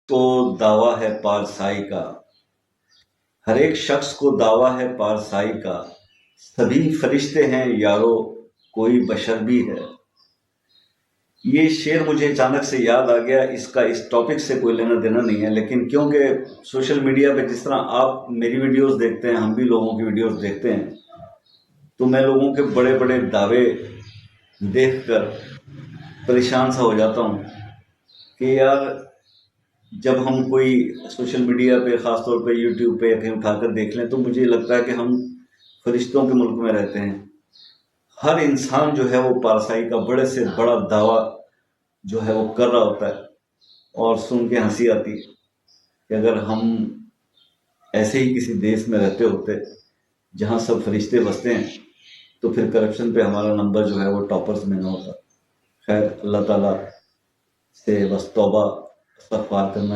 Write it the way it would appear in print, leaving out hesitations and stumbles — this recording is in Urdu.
کو دعویٰ ہے پارسائی کا، ہر ایک شخص کو دعویٰ ہے پارسائی کا، سبھی فرشتے ہیں یارو کوئی بشر بھی ہے۔ یہ شعر مجھے اچانک سے یاد آ گیا، اس کا اس ٹاپک سے کوئی لینا دینا نہیں ہے، لیکن کیونکہ سوشل میڈیا پہ جس طرح آپ میری ویڈیوز دیکھتے ہیں، ہم بھی لوگوں کی ویڈیوز دیکھتے ہیں، تو میں لوگوں کے بڑے بڑے دعوے دیکھ کر پریشان سا ہو جاتا ہوں کہ یار جب ہم کوئی سوشل میڈیا پہ، خاص طور پہ یوٹیوب پہ کہیں اٹھا کر دیکھ لیں تو مجھے لگتا ہے کہ ہم فرشتوں کے ملک میں رہتے ہیں۔ ہر انسان جو ہے وہ پارسائی کا بڑے سے بڑا دعویٰ جو ہے وہ کر رہا ہوتا ہے، اور سن کے ہنسی آتی ہے کہ اگر ہم ایسے ہی کسی دیش میں رہتے ہوتے جہاں سب فرشتے بستے ہیں تو پھر کرپشن پہ ہمارا نمبر جو ہے وہ ٹاپرز میں نہ ہوتا۔ خیر، اللہ تعالیٰ سے بس توبہ استغفار کرنا